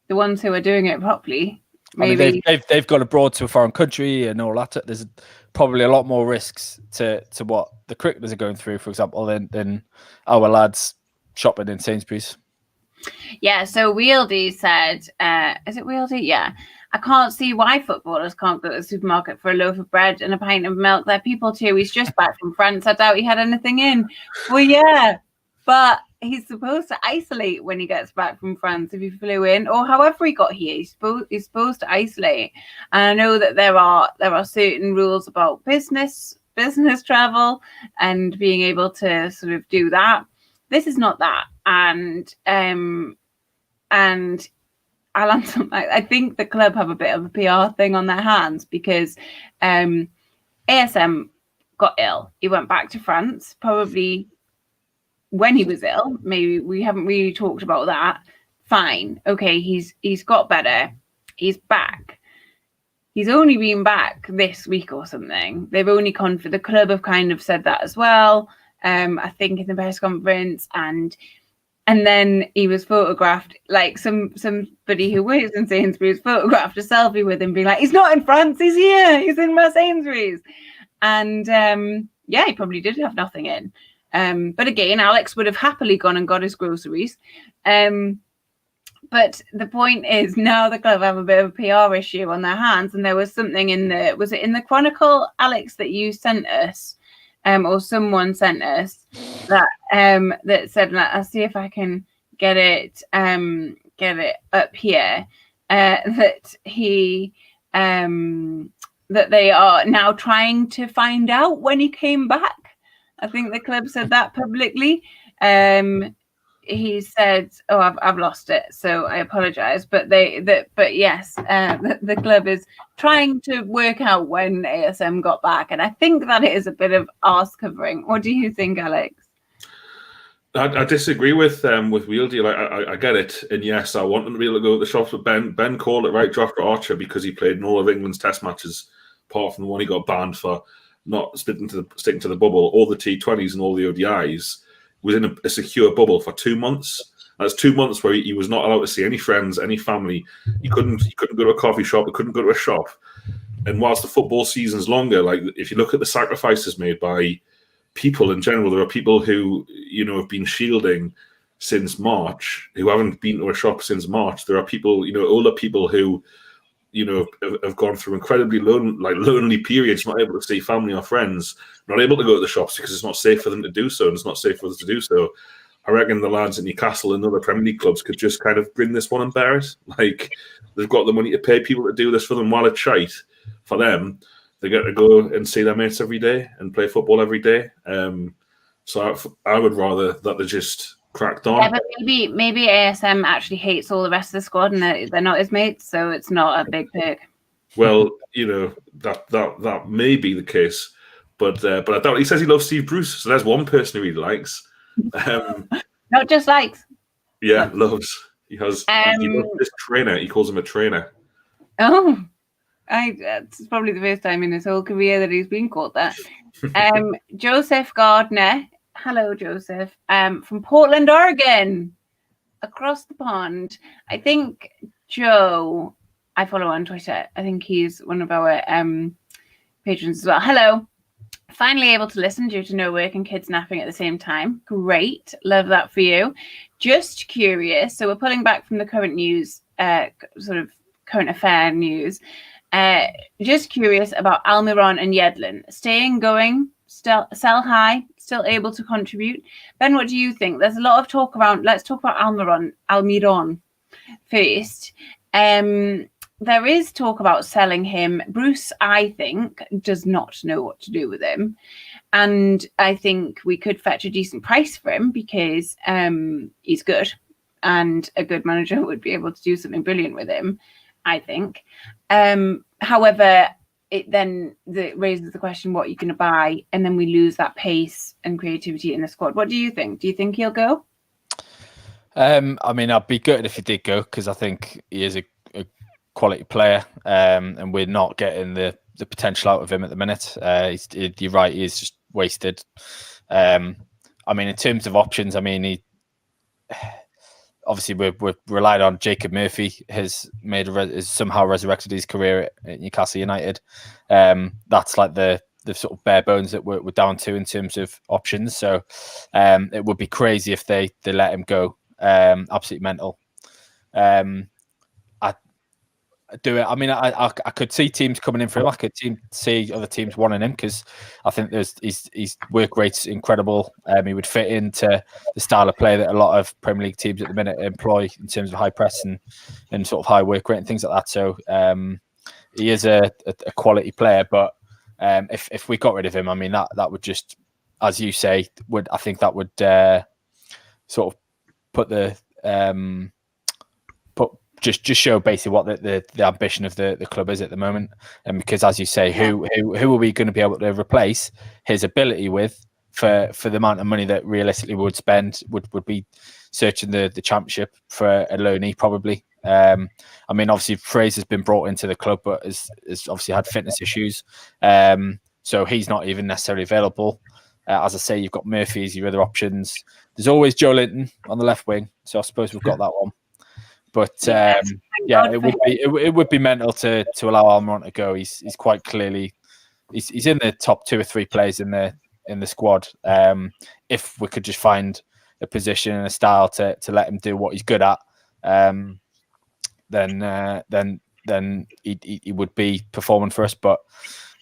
[SPEAKER 1] the ones who are doing it properly, maybe...
[SPEAKER 3] I mean, they've gone abroad to a foreign country and all that. There's probably a lot more risks to what the cricketers are going through, for example, than our lads shopping in Sainsbury's.
[SPEAKER 1] Yeah, so Wieldy said, is it Wieldy? Yeah. I can't see why footballers can't go to the supermarket for a loaf of bread and a pint of milk. They're people too. He's just back from France. I doubt he had anything in. Well, yeah, but he's supposed to isolate when he gets back from France if he flew in, or however he got here. He's supposed to isolate. And I know that there are certain rules about business travel and being able to sort of do that. This is not that. And I think the club have a bit of a PR thing on their hands, because ASM got ill. He went back to France, probably when he was ill. Maybe we haven't really talked about that. Fine. Okay, he's got better. He's back. He's only been back this week or something. They've only the club have kind of said that as well. I think in the press conference, and then he was photographed, like somebody who works in Sainsbury's photographed a selfie with him, being like, he's not in France, he's here, he's in my Sainsbury's. And he probably did have nothing in. But again, Alex would have happily gone and got his groceries. But the point is, now the club have a bit of a PR issue on their hands. And there was something was it in the Chronicle, Alex, that you sent us? Or someone sent us that said, I'll see if I can get it up here, that they are now trying to find out when he came back. I think the club said that publicly. He said, "Oh, I've lost it, so I apologize." But yes, the club is trying to work out when ASM got back, and I think that it is a bit of arse covering. What do you think, Alex?
[SPEAKER 2] I disagree with Wieldy. Like, I get it, and yes, I want them to be able to go to the shops. But Ben called it right, Jofra Archer, because he played in all of England's Test matches, apart from the one he got banned for not sticking to the bubble. All the T20s and all the ODIs was in a secure bubble for 2 months, That's 2 months where he was not allowed to see any friends, any family. He couldn't go to a coffee shop. He couldn't go to a shop. And whilst the football season's longer, like if you look at the sacrifices made by people in general, there are people who have been shielding since March, who haven't been to a shop since March. There are people, older people who have gone through incredibly lonely periods, not able to see family or friends, not able to go to the shops because it's not safe for them to do so, and it's not safe for us to do so. I reckon the lads at Newcastle and other Premier League clubs could just kind of bring this one and bear it. Like, they've got the money to pay people to do this for them while it's shite. For them, they get to go and see their mates every day and play football every day. So I would rather that they just cracked on.
[SPEAKER 1] Yeah, but maybe ASM actually hates all the rest of the squad and they're not his mates, so it's not a big pick.
[SPEAKER 2] Well, that may be the case, but I doubt. He says he loves Steve Bruce, so there's one person who he likes.
[SPEAKER 1] Not just likes.
[SPEAKER 2] Yeah, loves. He loves this trainer. He calls him a trainer.
[SPEAKER 1] Oh, that's probably the first time in his whole career that he's been called that. Joseph Gardner. Hello, Joseph. From Portland, Oregon, across the pond. I think Joe, I follow on Twitter. I think he's one of our patrons as well. Hello. Finally able to listen due to no work and kids napping at the same time. Great. Love that for you. Just curious. So we're pulling back from the current news, sort of current affair news. Just curious about Almiron and Yedlin. Staying going, sell high, still able to contribute. Ben, what do you think? There's a lot of talk around. Let's talk about Almiron first. There is talk about selling him. Bruce, I think, does not know what to do with him. And I think we could fetch a decent price for him because he's good. And a good manager would be able to do something brilliant with him, I think. However, it then raises the question, what are you going to buy? And then we lose that pace and creativity in the squad. What do you think? Do you think he'll go?
[SPEAKER 3] I mean, I'd be good if he did go because I think he is a quality player, and we're not getting the potential out of him at the minute. You're right, he is just wasted. I mean, in terms of options, I mean, obviously we're relied on. Jacob Murphy has somehow resurrected his career at Newcastle United. That's like the sort of bare bones that we're down to in terms of options. So it would be crazy if they let him go. Absolutely mental. I mean, I could see teams coming in for him. I could see other teams wanting him because I think his work rate's incredible. He would fit into the style of play that a lot of Premier League teams at the minute employ in terms of high press and sort of high work rate and things like that. So he is a quality player. But if we got rid of him, I mean, that would just, as you say, I think that would sort of put the just show basically what the ambition of the club is at the moment. And because, as you say, who are we going to be able to replace his ability with for the amount of money that realistically we would spend would be searching the championship for a loanee probably. I mean, obviously Fraser's been brought into the club, but has obviously had fitness issues. So he's not even necessarily available. As I say, you've got Murphy as your other options. There's always Joe Linton on the left wing, so I suppose we've got that one. But it would be mental to allow Almiron to go. He's quite clearly he's in the top 2 or 3 players in the squad. If we could just find a position and a style to let him do what he's good at, then he would be performing for us. But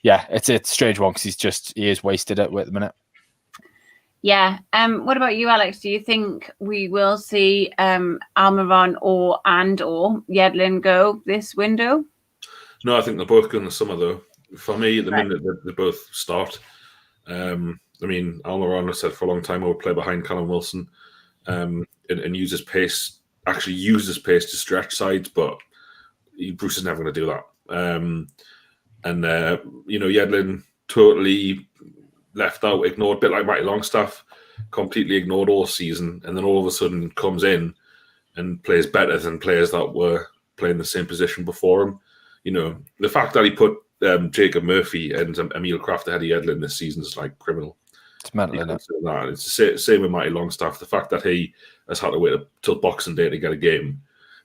[SPEAKER 3] yeah, it's a strange one because he is wasted at the minute.
[SPEAKER 1] Yeah. What about you, Alex? Do you think we will see Almiron or Yedlin go this window?
[SPEAKER 2] No, I think they're both going to summer though. For me, at the minute, they both start. I mean, Almiron, I said for a long time, I would play behind Callum Wilson and use his pace. Actually, use his pace to stretch sides, but Bruce is never going to do that. Yedlin totally left out, ignored, a bit like Matty Longstaff, completely ignored all season, and then all of a sudden comes in and plays better than players that were playing the same position before him. You know, the fact that he put Jacob Murphy and Emil Kraft ahead of Yedlin this season is like criminal.
[SPEAKER 3] It's mental, isn't it?
[SPEAKER 2] It's the same with Matty Longstaff. The fact that he has had to wait till Boxing Day to get a game.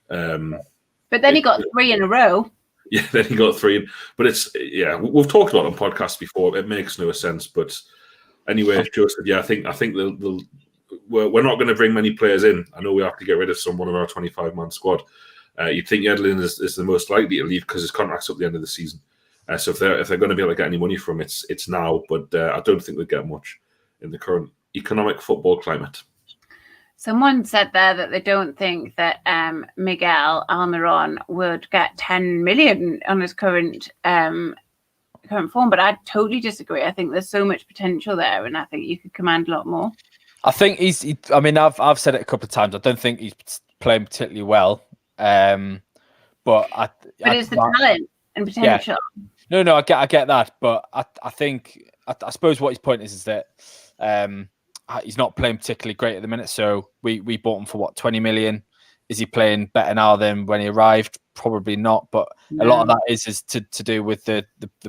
[SPEAKER 1] But then he got 3 in a row.
[SPEAKER 2] Yeah, then he got 3. But we've talked about it on podcasts before. It makes no sense. But anyway, Joseph, I think we're not going to bring many players in. I know we have to get rid of one of our 25-man squad. You'd think Yedlin is the most likely to leave because his contract's up the end of the season. So if they're going to be able to get any money from it, it's now. But I don't think they'll get much in the current economic football climate.
[SPEAKER 1] Someone said there that they don't think that Miguel Almiron would get 10 million on his current form, but I totally disagree. I think there's so much potential there, and I think you could command a lot more.
[SPEAKER 3] I think I've said it a couple of times. I don't think he's playing particularly well, but
[SPEAKER 1] it's the talent and potential.
[SPEAKER 3] Yeah. No, I get that, but I think I suppose what his point is that he's not playing particularly great at the minute. So we bought him for what, 20 million. Is he playing better now than when he arrived? Probably not, but a lot of that is to do with the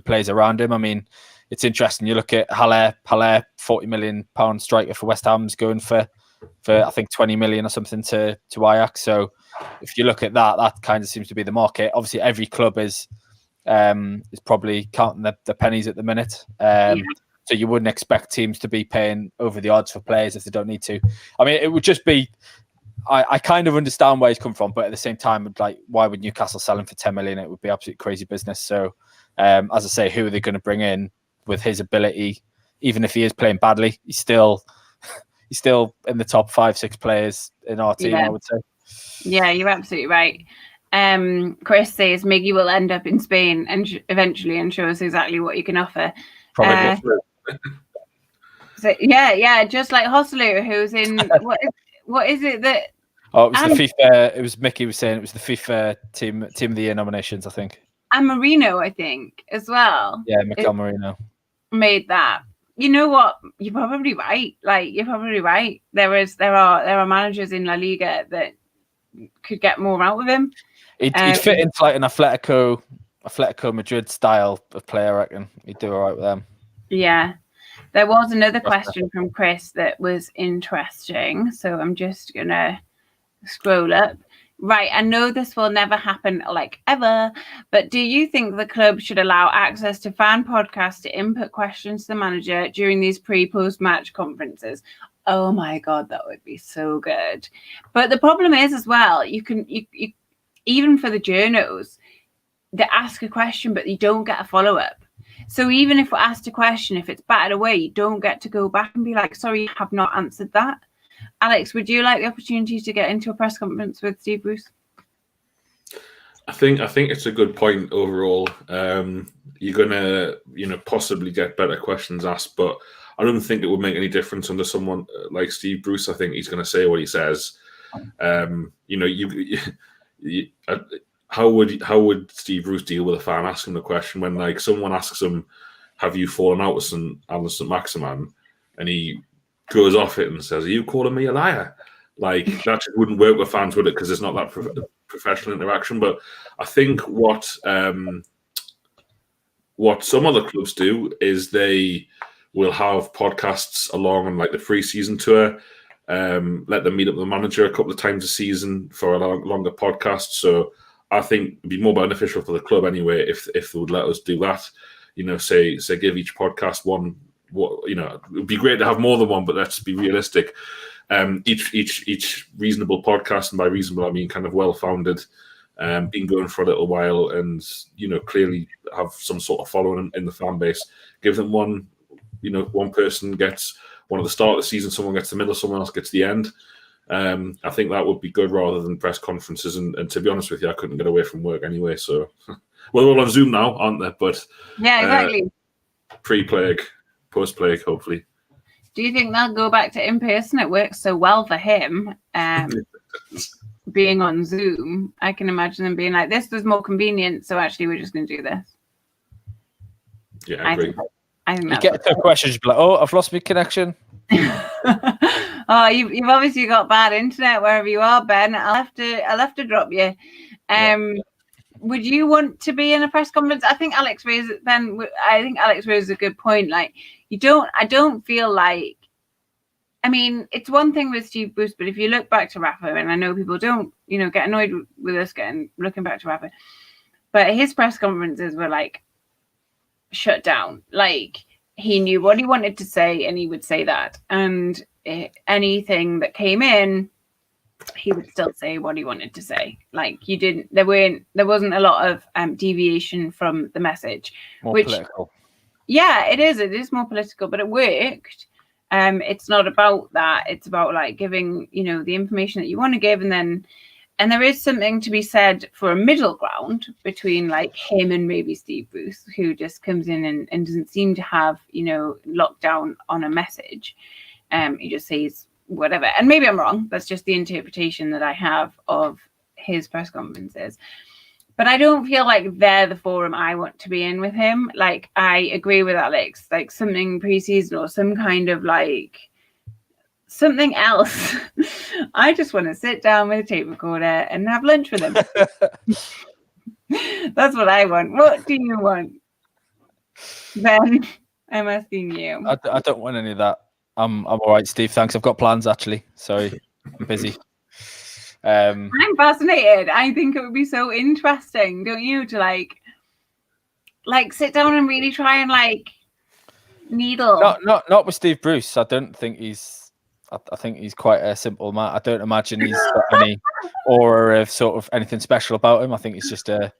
[SPEAKER 3] players around him. I mean, it's interesting. You look at Haller, £40 million striker for West Ham's going for I think 20 million or something to Ajax. So if you look at that kind of seems to be the market. Obviously, every club is probably counting the pennies at the minute. So you wouldn't expect teams to be paying over the odds for players if they don't need to. I mean, it would just be. I kind of understand where he's come from, but at the same time, like, why would Newcastle sell him for 10 million? It would be absolute crazy business. So, as I say, who are they going to bring in with his ability? Even if he is playing badly, he's still in the top 5-6 players in our team. I would say. Yeah,
[SPEAKER 1] you're absolutely right. Chris says Miggy will end up in Spain and eventually, and show us exactly what you can offer.
[SPEAKER 3] Probably.
[SPEAKER 1] So just like Hosselu, who's in what is it that?
[SPEAKER 3] Oh, it was the FIFA. It was Mickey was saying it was the FIFA team of the year nominations, I think.
[SPEAKER 1] And Marino, I think, as well.
[SPEAKER 3] Yeah, Mikel Marino
[SPEAKER 1] made that. You know what? You're probably right. There are managers in La Liga that could get more out of him.
[SPEAKER 3] He'd fit into like an Atletico Madrid style of player. I reckon he'd do all right with them.
[SPEAKER 1] Yeah. There was another question from Chris that was interesting. So I'm just going to scroll up. Right. I know this will never happen like ever, but do you think the club should allow access to fan podcasts to input questions to the manager during these pre-post match conferences? Oh my God, that would be so good. But the problem is as well, you even for the journos, they ask a question, but you don't get a follow-up. So even if we're asked a question, if it's batted away, you don't get to go back and be like, sorry, you have not answered that. Alex, would you like the opportunity to get into a press conference with Steve Bruce?
[SPEAKER 2] I think it's a good point overall. You're gonna, possibly get better questions asked, but I don't think it would make any difference under someone like Steve Bruce. I think he's going to say what he says. How would Steve Bruce deal with a fan asking the question when, like, someone asks him, "Have you fallen out with St. Maximan?" and he goes off it and says, "Are you calling me a liar?" Like, that just wouldn't work with fans, would it? Because it's not that professional interaction. But I think what some other clubs do is they will have podcasts along on like the pre-season tour. Let them meet up with the manager a couple of times a season for a longer podcast. So I think it'd be more beneficial for the club anyway if they would let us do that. Say give each podcast one. It would be great to have more than one, but let's be realistic. Each reasonable podcast, and by reasonable I mean kind of well-founded, been going for a little while, and clearly have some sort of following in the fan base. Give them one. One person gets one at the start of the season, someone gets the middle, someone else gets the end. I think that would be good rather than press conferences. And to be honest with you, I couldn't get away from work anyway. So, well, they're all on Zoom now, aren't they? But
[SPEAKER 1] yeah, exactly.
[SPEAKER 2] Pre-plague, post-plague, hopefully.
[SPEAKER 1] Do you think they'll go back to in person? It works so well for him. Being on Zoom, I can imagine them being like, "This was more convenient, so actually, we're just going to do this."
[SPEAKER 2] Yeah, I agree.
[SPEAKER 1] I think
[SPEAKER 3] you get to questions, you'd be like, "Oh, I've lost my connection."
[SPEAKER 1] Oh, you've obviously got bad internet wherever you are, Ben. I'll have to drop you. Would you want to be in a press conference? I think Alex raised a good point. Like, I don't feel like I mean, it's one thing with Steve Bruce, but if you look back to Rafa, and I know people don't, get annoyed with us looking back to Rafa, but his press conferences were like shut down. Like, he knew what he wanted to say, and he would say that. And anything that came in, he would still say what he wanted to say. Like, there wasn't a lot of deviation from the message.
[SPEAKER 3] More political.
[SPEAKER 1] Yeah, it is more political, but it worked. It's not about that. It's about like giving, the information that you want to give, and there is something to be said for a middle ground between like him and maybe Steve Bruce, who just comes in and doesn't seem to have, lockdown on a message. He just says whatever. And maybe I'm wrong. That's just the interpretation that I have of his press conferences. But I don't feel like they're the forum I want to be in with him. Like, I agree with Alex, like something pre-season or some kind of like something else. I just want to sit down with a tape recorder and have lunch with him. That's what I want. What do you want? Ben, I'm asking you.
[SPEAKER 3] I don't want any of that. I'm all right, Steve. Thanks. I've got plans actually. Sorry, I'm busy.
[SPEAKER 1] I'm fascinated. I think it would be so interesting, don't you, to like sit down and really try and like needle.
[SPEAKER 3] Not with Steve Bruce. I don't think he's. I think he's quite a simple man. I don't imagine he's got any aura of sort of anything special about him. I think he's just a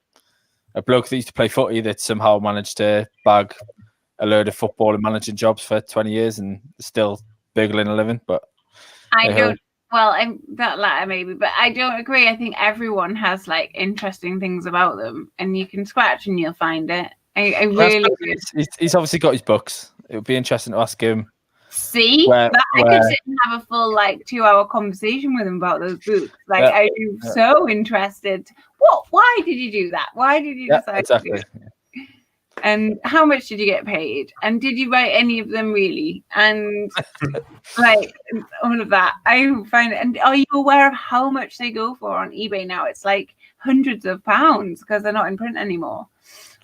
[SPEAKER 3] bloke that used to play footy that somehow managed to bag a load of football and managing jobs for 20 years and still burgling a living. But
[SPEAKER 1] I don't. Well, I'm that latter maybe, but I don't agree. I think everyone has like interesting things about them, and you can scratch and you'll find it. I really.
[SPEAKER 3] He's obviously got his books. It would be interesting to ask him.
[SPEAKER 1] See, I could sit and have a full like 2-hour conversation with him about those books. Like, I'm so interested. Why did you do that? Why did you decide to do it? And how much did you get paid? And did you write any of them really? And like all of that. I find it. And are you aware of how much they go for on eBay now? It's like hundreds of pounds because they're not in print anymore.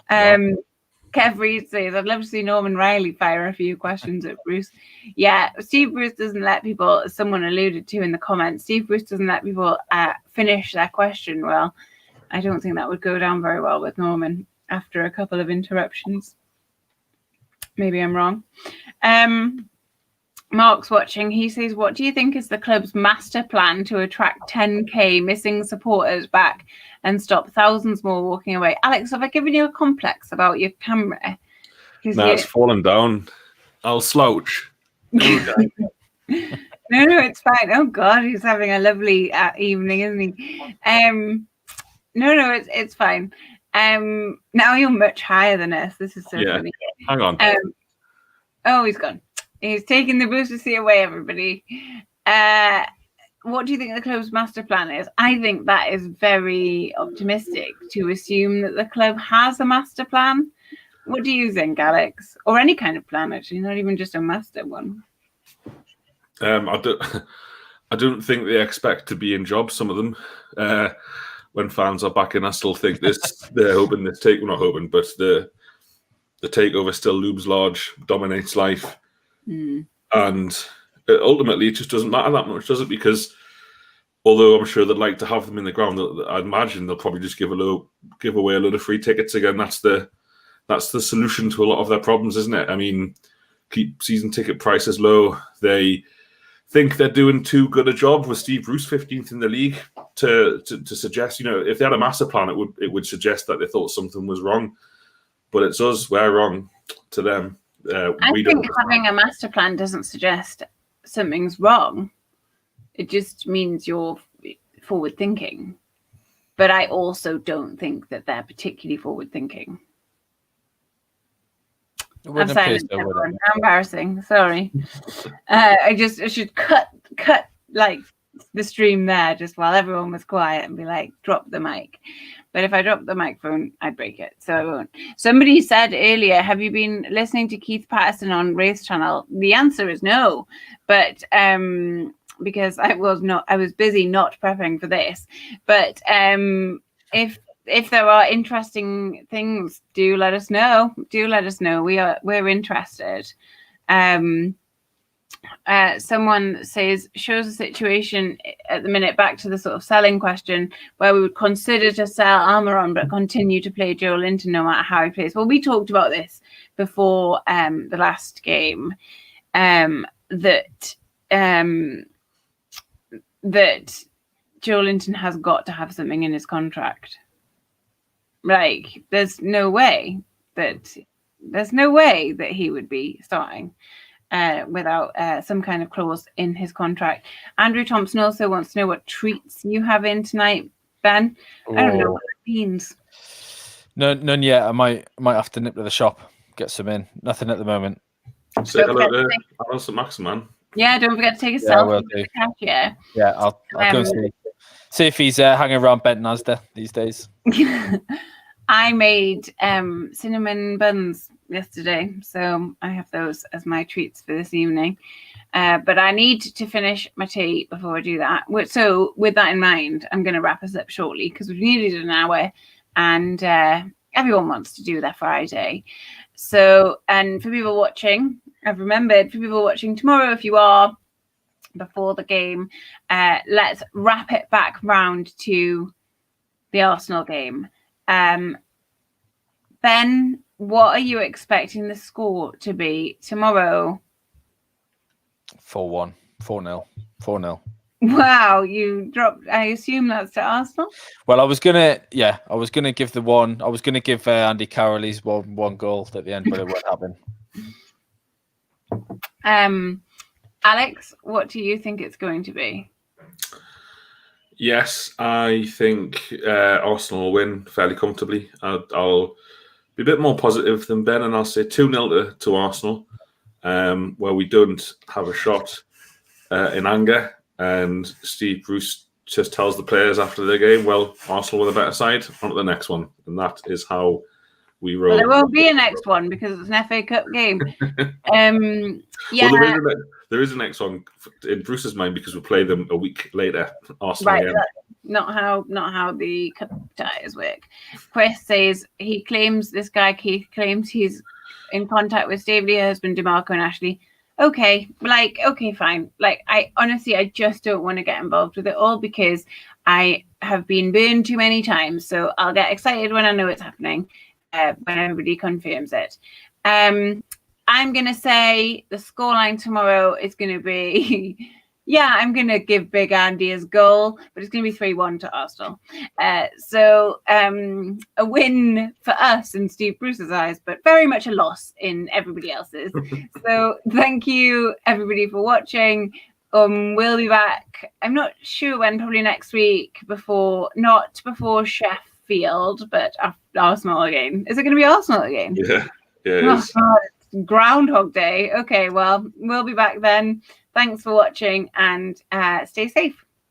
[SPEAKER 1] Kev Reed says, I'd love to see Norman Riley fire a few questions at Bruce. Yeah, Steve Bruce doesn't let people, as someone alluded to in the comments, Steve Bruce doesn't let people finish their question well. I don't think that would go down very well with Norman after a couple of interruptions. Maybe I'm wrong. Mark's watching. He says, what do you think is the club's master plan to attract 10k missing supporters back and stop thousands more walking away? Alex, have I given you a complex about your camera?
[SPEAKER 2] No, it's fallen down. I'll slouch.
[SPEAKER 1] No, it's fine. Oh God, he's having a lovely evening, isn't he? No, it's fine. Now you're much higher than us. This is so funny.
[SPEAKER 2] Hang on.
[SPEAKER 1] Oh, he's gone. He's taking the booster seat away, everybody. What do you think the club's master plan is? I think that is very optimistic to assume that the club has a master plan. What do you think, Alex? Or any kind of plan, actually, not even just a master one.
[SPEAKER 2] I don't think they expect to be in jobs, some of them. When fans are back in, I still think they're hoping this not hoping, but the takeover still looms large, dominates life. And ultimately, it just doesn't matter that much, does it? Because although I'm sure they'd like to have them in the ground, I imagine they'll probably just give away a load of free tickets again. That's the solution to a lot of their problems, isn't it? I mean, keep season ticket prices low. They think they're doing too good a job with Steve Bruce 15th in the league to suggest, if they had a master plan, it would suggest that they thought something was wrong. But it's us, we're wrong to them.
[SPEAKER 1] I think having a master plan doesn't suggest something's wrong. It just means you're forward thinking. But I also don't think that they're particularly forward thinking. I'm silent. How embarrassing. Sorry. I should cut like the stream there just while everyone was quiet and be like, drop the mic. But if I drop the microphone, I'd break it. So I won't. Somebody said earlier, have you been listening to Keith Patterson on Race Channel? The answer is no. But because I was busy not prepping for this. But if there are interesting things, do let us know. We're interested. someone says, shows a situation at the minute, back to the sort of selling question, where we would consider to sell Almiron but continue to play Joe Linton no matter how he plays. Well, we talked about this before the last game, that Joe Linton has got to have something in his contract. Like, there's no way that he would be starting without some kind of clause in his contract. Andrew Thompson also wants to know what treats you have in tonight, Ben. I don't know what it means.
[SPEAKER 3] None yet. I might have to nip to the shop, get some in. Nothing at the moment.
[SPEAKER 2] Say hello to Alison Maximan.
[SPEAKER 1] Yeah, don't forget to take a selfie with the cashier.
[SPEAKER 3] Yeah, I'll go and see if he's hanging around Bent Asda these days.
[SPEAKER 1] I made cinnamon buns yesterday, so I have those as my treats for this evening. But I need to finish my tea before I do that. So with that in mind, I'm going to wrap us up shortly because we've needed an hour, and everyone wants to do their Friday. So, and for people watching, I've remembered, for people watching tomorrow, if you are before the game, let's wrap it back round to the Arsenal game. Ben, what are you expecting the score to be tomorrow?
[SPEAKER 3] 4-1, 4-0, 4-0.
[SPEAKER 1] Wow, you dropped. I assume that's to Arsenal.
[SPEAKER 3] Well, I was gonna give Andy Carroll's one goal at the end, but it won't happen.
[SPEAKER 1] Alex, what do you think it's going to be?
[SPEAKER 2] Yes, I think Arsenal will win fairly comfortably. I'll be a bit more positive than Ben, and I'll say 2-0 to Arsenal, where we don't have a shot in anger, and Steve Bruce just tells the players after the game, well, Arsenal were the better side, on to the next one. And that is how we roll.
[SPEAKER 1] Well, there won't be a next one because it's an FA Cup game. Yeah.
[SPEAKER 2] Well, there is a next one in Bruce's mind because we'll play them a week later. Arsenal
[SPEAKER 1] right,
[SPEAKER 2] again.
[SPEAKER 1] Not how the cup ties work. Chris says Keith claims he's in contact with David, her husband, DeMarco, and Ashley. Okay, fine. I just don't want to get involved with it all because I have been burned too many times. So I'll get excited when I know it's happening, when everybody confirms it. I'm going to say the scoreline tomorrow is going to be, I'm going to give Big Andy his goal, but it's going to be 3-1 to Arsenal. So a win for us in Steve Bruce's eyes, but very much a loss in everybody else's. So thank you, everybody, for watching. We'll be back. I'm not sure when, probably next week, not before Sheffield, but after Arsenal again. Is it going to be Arsenal again?
[SPEAKER 2] Yeah, it is.
[SPEAKER 1] God. Groundhog Day. Okay, well, we'll be back then. Thanks for watching and stay safe.